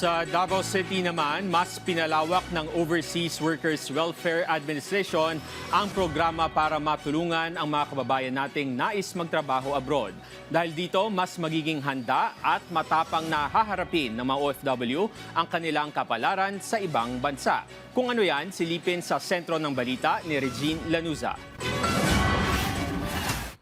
Sa Davao City naman, mas pinalawak ng Overseas Workers Welfare Administration ang programa para matulungan ang mga kababayan nating nais magtrabaho abroad. Dahil dito, mas magiging handa at matapang na haharapin ng mga OFW ang kanilang kapalaran sa ibang bansa. Kung ano yan, silipin sa sentro ng balita ni Regine Lanuza.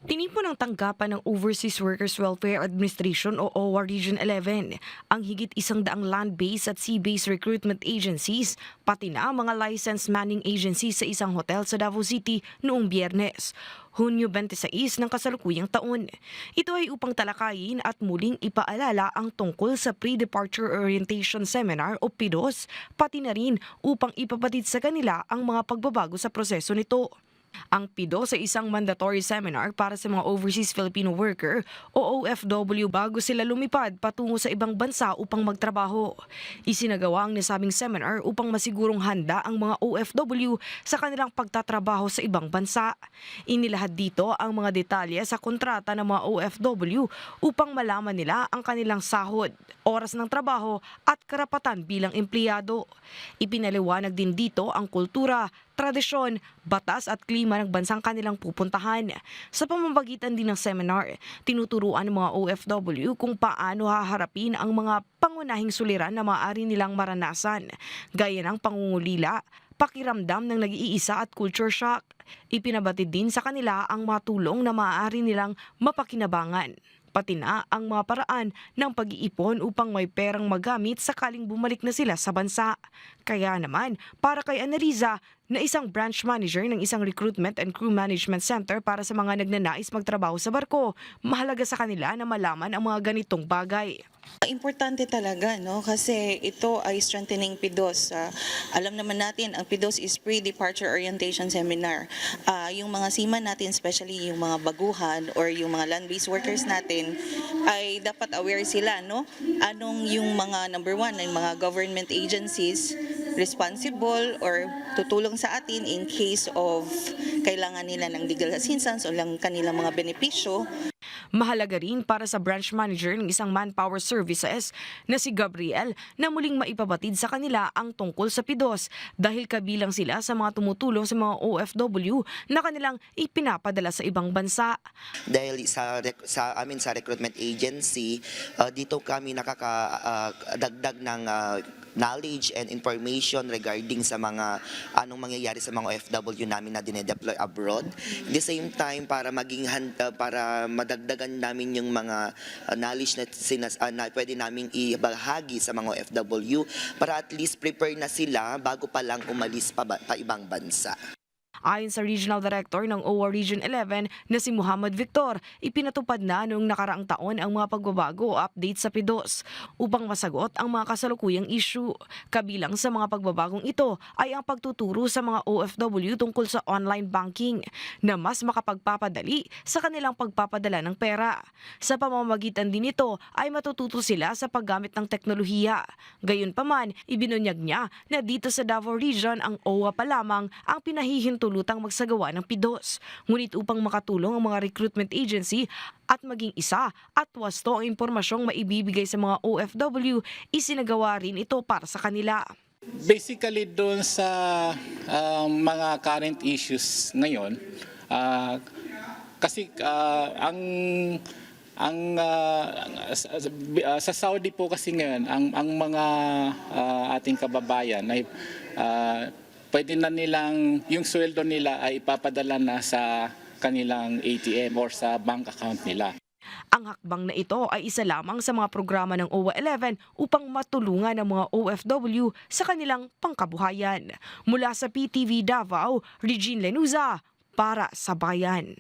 Tinipon ng tanggapan ng Overseas Workers Welfare Administration o OWA Region 11 ang higit 100 land-based at sea-based recruitment agencies, pati na mga licensed manning agencies sa isang hotel sa Davao City noong Biyernes, Hunyo 26 ng kasalukuyang taon. Ito ay upang talakayin at muling ipaalala ang tungkol sa Pre-Departure Orientation Seminar o PDOS, pati na rin upang ipapatid sa kanila ang mga pagbabago sa proseso nito. Ang PDOS ay isang mandatory seminar para sa mga overseas Filipino worker o OFW bago sila lumipad patungo sa ibang bansa upang magtrabaho. Isinagawa ang nasabing seminar upang masigurong handa ang mga OFW sa kanilang pagtatrabaho sa ibang bansa. Inilahad dito ang mga detalye sa kontrata ng mga OFW upang malaman nila ang kanilang sahod, oras ng trabaho at karapatan bilang empleyado. Ipinaliwanag din dito ang kultura, tradisyon, batas at klima ng bansang kanilang pupuntahan. Sa pamamagitan din ng seminar, tinuturuan ng mga OFW kung paano haharapin ang mga pangunahing suliran na maaari nilang maranasan, gaya ng pangungulila, pakiramdam ng nag-iisa at culture shock. Ipinabatid din sa kanila ang mga tulong na maaari nilang mapakinabangan, pati na ang mga paraan ng pag-iipon upang may perang magamit sakaling bumalik na sila sa bansa. Kaya naman, para kay Analiza, na isang branch manager ng isang recruitment and crew management center para sa mga nagnanais magtrabaho sa barko, mahalaga sa kanila na malaman ang mga ganitong bagay. Importante talaga, no? Kasi ito ay strengthening PDOS. Alam naman natin, ang PDOS is Pre-Departure Orientation Seminar. Yung mga seaman natin, especially yung mga baguhan or yung mga land-based workers natin, ay dapat aware sila, no? Anong yung mga number one, yung mga government agencies responsible or tutulong sa atin in case of kailangan nila ng legal assistance o lang kanilang mga benepisyo. Mahalaga rin para sa branch manager ng isang manpower services na si Gabriel na muling maipabatid sa kanila ang tungkol sa PDOS dahil kabilang sila sa mga tumutulong sa mga OFW na kanilang ipinapadala sa ibang bansa. Dahil sa amin sa recruitment agency, dito kami nakakadagdag ng knowledge and information regarding sa mga anong mangyayari sa mga OFW namin na dinedeploy abroad. At the same time, para maging para madagdagan namin yung mga knowledge na pwede namin ibahagi sa mga OFW para at least prepare na sila bago pa lang umalis pa ibang bansa. Ayon sa Regional Director ng OWA Region 11 na si Muhammad Victor, ipinatupad na noong nakaraang taon ang mga pagbabago o update sa PDOS upang masagot ang mga kasalukuyang issue. Kabilang sa mga pagbabagong ito ay ang pagtuturo sa mga OFW tungkol sa online banking na mas makapagpapadali sa kanilang pagpapadala ng pera. Sa pamamagitan din ito ay matututo sila sa paggamit ng teknolohiya. Gayunpaman, ibinunyag niya na dito sa Davao Region ang OWA pa lamang ang pinahihintulutang magsagawa ng PDOS. Ngunit upang makatulong ang mga recruitment agency at maging isa at wasto ang impormasyong maibibigay sa mga OFW, isinagawa rin ito para sa kanila. Basically doon sa mga current issues ngayon, kasi sa Saudi po kasi ngayon ang mga ating kababayan ay pwede na nilang, yung sweldo nila ay ipapadala na sa kanilang ATM or sa bank account nila. Ang hakbang na ito ay isa lamang sa mga programa ng OWA 11 upang matulungan ang mga OFW sa kanilang pangkabuhayan. Mula sa PTV Davao, Regine Lanuza para sa Bayan.